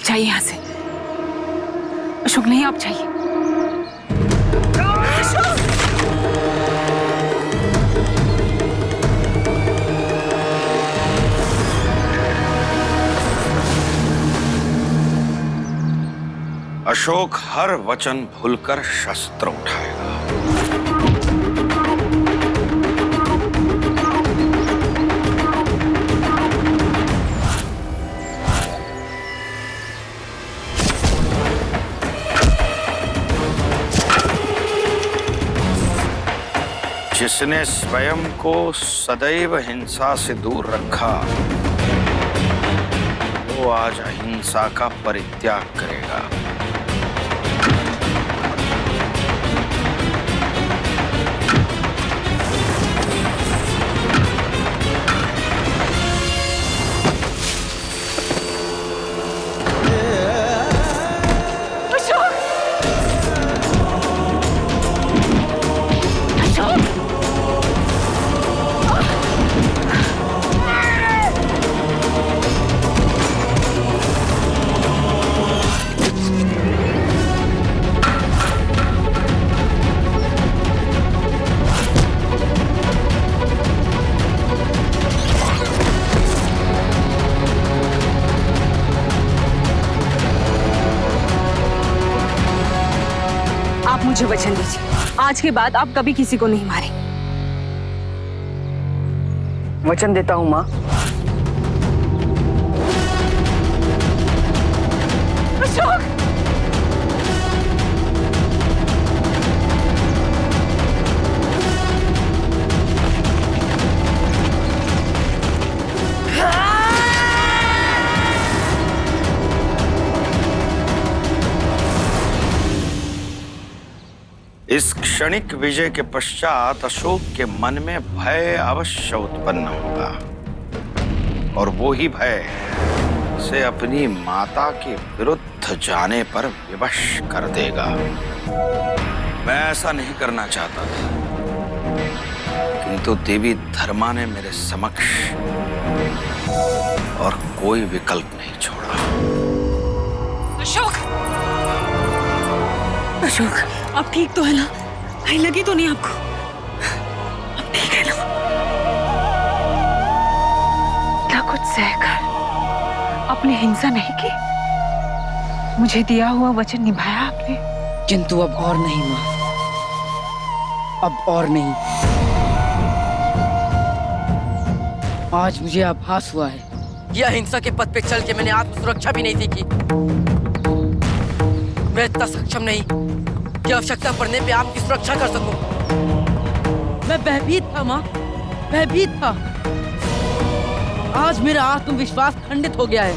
आप जाइए यहाँ से। अशोक नहीं, आप जाइए। अशोक हर वचन भूलकर शस्त्र उठाएगा। जिसने स्वयं को सदैव हिंसा से दूर रखा, वो आज अहिंसा का परित्याग करेगा। मुझे वचन दीजिए, आज के बाद आप कभी किसी को नहीं मारेंगे। वचन देता हूँ माँ। अशोक! इस क्षणिक विजय के पश्चात अशोक के मन में भय अवश्य उत्पन्न होगा, और वो ही भय उसे अपनी माता के विरुद्ध जाने पर विवश कर देगा। मैं ऐसा नहीं करना चाहता था, किंतु देवी धर्मा ने मेरे समक्ष और कोई विकल्प नहीं छोड़ा। अशोक! अशोक, आप ठीक तो है ना? कहीं लगी तो नहीं आपको? आप ठीक है ना? क्या कुछ सहकर आपने हिंसा नहीं की? मुझे दिया हुआ वचन निभाया आपने? किंतु अब और नहीं माँ, अब और नहीं। आज मुझे आभास हुआ है कि अहिंसा के पथ पे चल के मैंने आत्म सुरक्षा भी नहीं सीखी। मैं इतना सक्षम नहीं कि आवश्यकता पड़ने पे आपकी सुरक्षा कर सकूं। मैं भयभीत था माँ, भयभीत था। आज मेरा आत्मविश्वास खंडित हो गया है।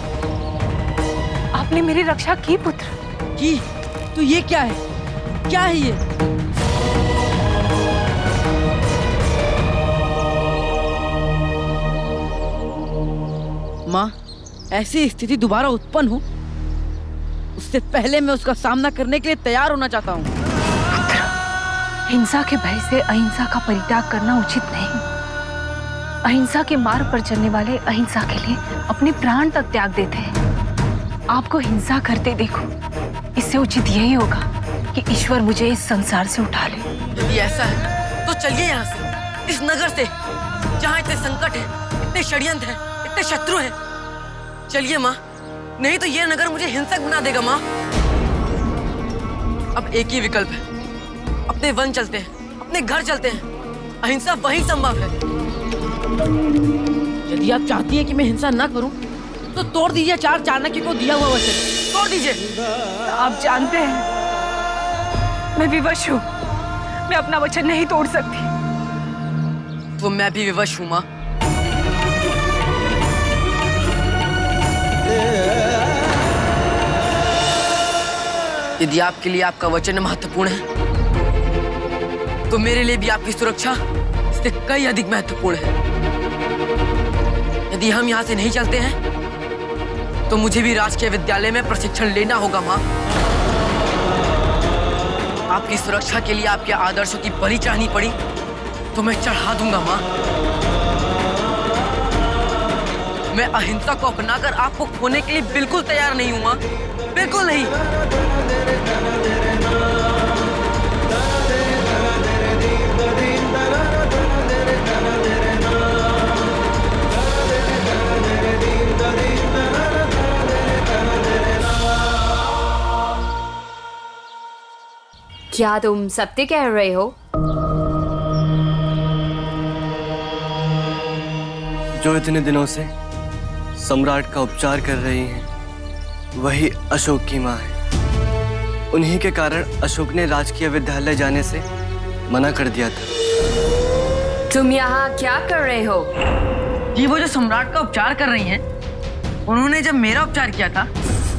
आपने मेरी रक्षा की पुत्र? की? तो ये क्या है? क्या है ये? माँ, ऐसी स्थिति दोबारा उत्पन्न हो, उससे पहले मैं उसका सामना करने के लिए तैयार होना चाहता हूँ। हिंसा के भय से अहिंसा का परित्याग करना उचित नहीं। अहिंसा के मार्ग पर चलने वाले अहिंसा के लिए अपने प्राण तक त्याग देते हैं। आपको हिंसा करते देखो, इससे उचित यही होगा कि ईश्वर मुझे इस संसार से उठा ले। यदि ऐसा है तो चलिए यहाँ से, इस नगर से, जहाँ इतने संकट है, इतने षड्यंत्र है, इतने शत्रु हैं। चलिए माँ, नहीं तो ये नगर मुझे हिंसक बना देगा माँ। अब एक ही विकल्प है, अपने वन चलते हैं, अपने घर चलते हैं। अहिंसा वही संभव है। यदि आप चाहती हैं कि मैं हिंसा न करूं, तो तोड़ दीजिए चार चाणक्य को दिया हुआ वचन, तोड़ दीजिए। आप जानते हैं मैं विवश हूँ, मैं अपना वचन नहीं तोड़ सकती। तो मैं भी विवश हूँ माँ। यदि आपके लिए आपका वचन महत्वपूर्ण है, तो मेरे लिए भी आपकी सुरक्षा इससे कई अधिक महत्वपूर्ण है। यदि हम यहाँ से नहीं चलते हैं, तो मुझे भी राजकीय विद्यालय में प्रशिक्षण लेना होगा माँ। आपकी सुरक्षा के लिए आपके आदर्शों की बलि चढ़ानी पड़ी तो मैं चढ़ा दूंगा माँ। मैं अहिंसा को अपनाकर आपको खोने के लिए बिल्कुल तैयार नहीं हूं मां, बिल्कुल नहीं। क्या तुम सत्य कह रहे हो? जो इतने दिनों से सम्राट का उपचार कर रही हैं, वही अशोक की माँ है। उन्हीं के कारण अशोक ने राजकीय विद्यालय जाने से मना कर दिया था। तुम यहाँ क्या कर रहे हो? जी वो जो सम्राट का उपचार कर रही हैं, उन्होंने जब मेरा उपचार किया था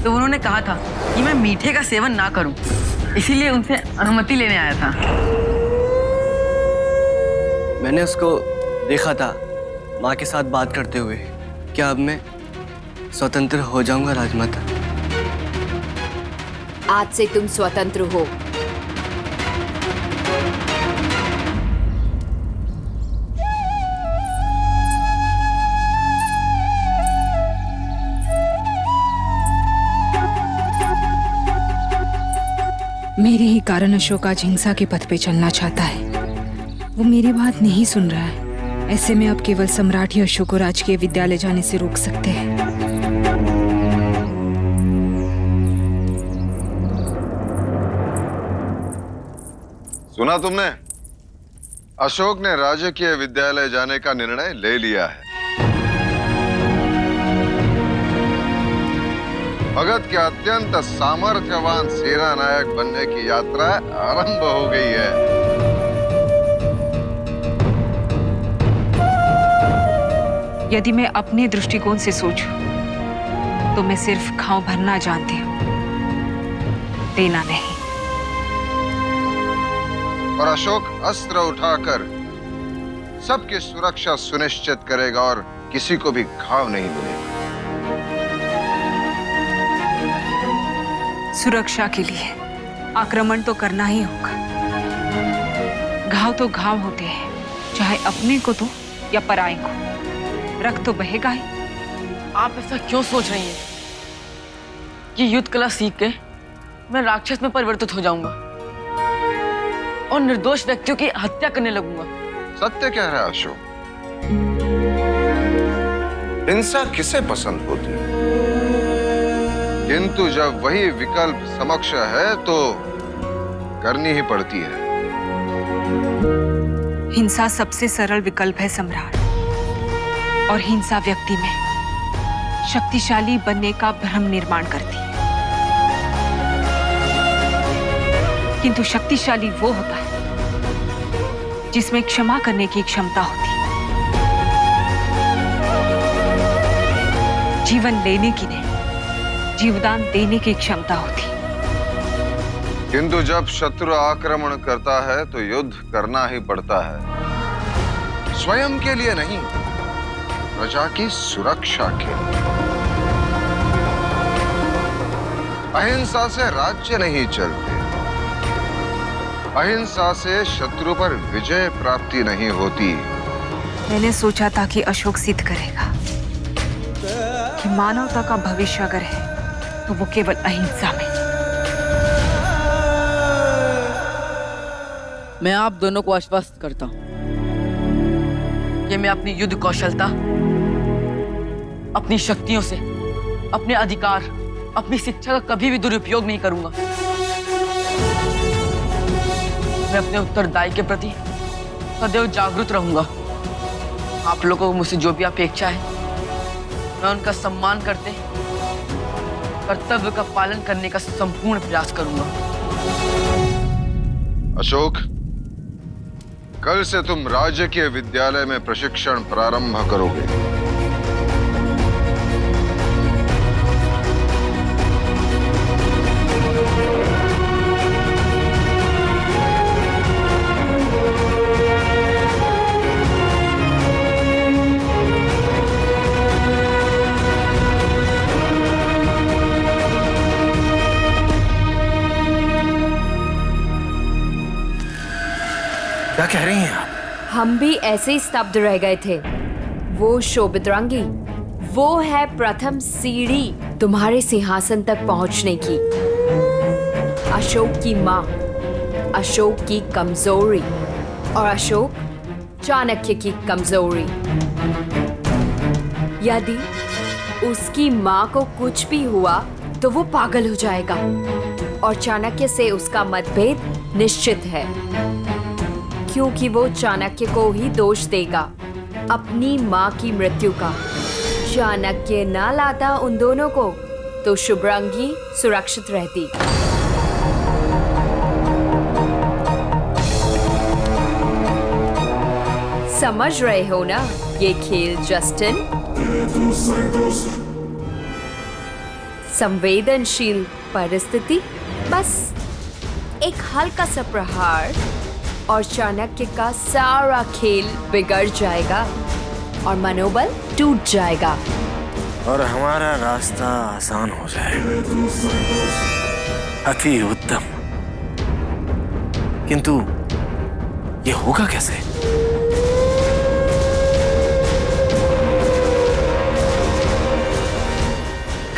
तो उन्होंने कहा था कि मैं मीठे का सेवन ना करूं, इसीलिए उनसे अनुमति लेने आया था। मैंने उसको देखा था माँ के साथ बात करते हुए। क्या अब मैं स्वतंत्र हो जाऊंगा राजमाता? आज से तुम स्वतंत्र हो। मेरे ही कारण अशोक आज हिंसा के पथ पे चलना चाहता है। वो मेरी बात नहीं सुन रहा है। ऐसे में अब केवल सम्राट ही अशोक को राजकीय विद्यालय जाने से रोक सकते हैं। सुना तुमने? अशोक ने राजकीय विद्यालय जाने का निर्णय ले लिया है। भगत के अत्यंत सामर्थ्यवान सेना नायक बनने की यात्रा आरंभ हो गई है। यदि मैं अपने दृष्टिकोण से सोचूं, तो मैं सिर्फ घाव भरना जानती हूँ, देना नहीं। और अशोक अस्त्र उठाकर सबकी सुरक्षा सुनिश्चित करेगा और किसी को भी घाव नहीं मिलेगा। सुरक्षा के लिए आक्रमण तो करना ही होगा। घाव तो घाव होते हैं, चाहे अपने को तो या पराये को, रक्त तो बहेगा ही। आप ऐसा क्यों सोच रही हैं कि युद्ध कला सीख के मैं राक्षस में परिवर्तित हो जाऊंगा और निर्दोष व्यक्तियों की हत्या करने लगूंगा? सत्य कह रहा है अशोक। हिंसा किसे पसंद होती है, किंतु जब वही विकल्प समक्ष है तो करनी ही पड़ती है। हिंसा सबसे सरल विकल्प है सम्राट, और हिंसा व्यक्ति में शक्तिशाली बनने का भ्रम निर्माण करती है। किंतु शक्तिशाली वो होता है जिसमें क्षमा करने की क्षमता होती है, जीवन लेने की नहीं, जीवदान देने की क्षमता होती है। किंतु जब शत्रु आक्रमण करता है तो युद्ध करना ही पड़ता है, स्वयं के लिए नहीं, प्रजा की सुरक्षा के लिए। अहिंसा से राज्य नहीं चलते, अहिंसा से शत्रु पर विजय प्राप्ति नहीं होती। मैंने सोचा था कि अशोक सिद्ध करेगा कि मानवता का भविष्य अगर है तो वो केवल अहिंसा में। मैं आप दोनों को आश्वस्त करता हूं कि मैं अपनी युद्ध कौशलता, अपनी शक्तियों से, अपने अधिकार, अपनी शिक्षा का कभी भी दुरुपयोग नहीं करूंगा। मैं अपने उत्तरदायी के प्रति सदैव जागरूक रहूंगा। आप लोगों को मुझसे जो भी अपेक्षा है, मैं उनका सम्मान करते कर्तव्य का पालन करने का संपूर्ण प्रयास करूंगा। अशोक, कल से तुम राजकीय विद्यालय में प्रशिक्षण प्रारंभ करोगे। क्या कह रही हैं आप? हम भी ऐसे ही स्तब्ध रह गए थे। वो शोभितरंगी, वो है प्रथम सीढ़ी तुम्हारे सिंहासन तक पहुंचने की। अशोक की माँ, अशोक की कमजोरी और अशोक चाणक्य की कमजोरी। यदि उसकी माँ को कुछ भी हुआ तो वो पागल हो जाएगा और चाणक्य से उसका मतभेद निश्चित है, क्योंकि वो चाणक्य को ही दोष देगा अपनी माँ की मृत्यु का। चाणक्य ना लाता उन दोनों को तो शुभरंगी सुरक्षित रहती। समझ रहे हो ना ये खेल जस्टिन? संवेदनशील परिस्थिति, बस एक हल्का सा प्रहार और चाणक्य का सारा खेल बिगड़ जाएगा और मनोबल टूट जाएगा और हमारा रास्ता आसान हो जाएगा। अति उत्तम, किंतु ये होगा कैसे?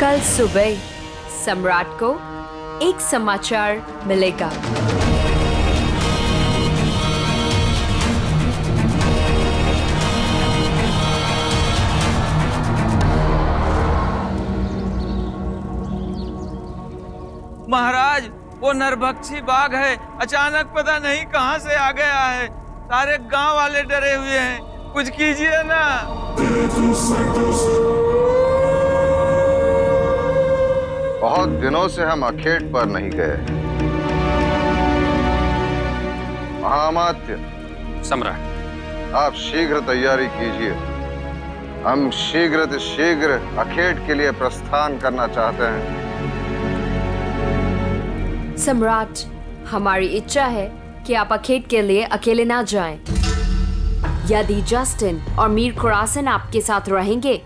कल सुबह सम्राट को एक समाचार मिलेगा। महाराज, वो नरभक्षी बाघ है, अचानक पता नहीं कहां से आ गया है। सारे गांव वाले डरे हुए हैं, कुछ कीजिए ना। बहुत दिनों से हम अखेट पर नहीं गए। महामात्य सम्राट, आप शीघ्र तैयारी कीजिए। हम शीघ्र अखेट के लिए प्रस्थान करना चाहते हैं। सम्राट, हमारी इच्छा है कि आप अखेट के लिए अकेले ना जाएं। यदि जस्टिन और मीर खुरासन आपके साथ रहेंगे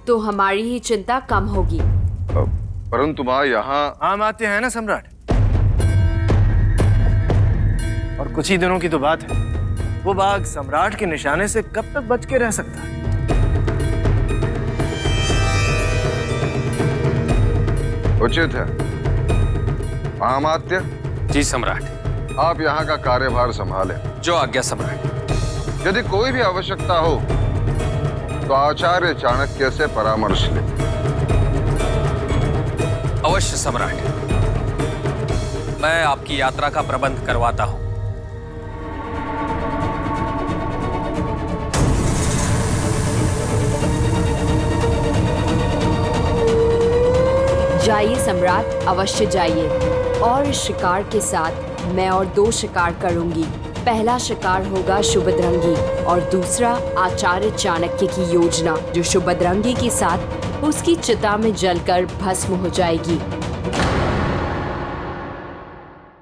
तो हमारी ही चिंता कम होगी। परंतु माँ, यहाँ आम आते हैं ना सम्राट, और कुछ ही दिनों की तो बात है। वो बाघ सम्राट के निशाने से कब तक बच के रह सकता है? उचित है। महामात्य जी सम्राट। आप यहाँ का कार्यभार संभालें। जो आज्ञा सम्राट। यदि कोई भी आवश्यकता हो तो आचार्य चाणक्य से परामर्श लें। अवश्य सम्राट, मैं आपकी यात्रा का प्रबंध करवाता हूं। जाइए सम्राट, अवश्य जाइए। और इस शिकार के साथ मैं और 2 शिकार करूंगी। पहला शिकार होगा शुभद्रंगी और दूसरा आचार्य चाणक्य की योजना, जो शुभद्रंगी के साथ उसकी चिता में जलकर भस्म हो जाएगी।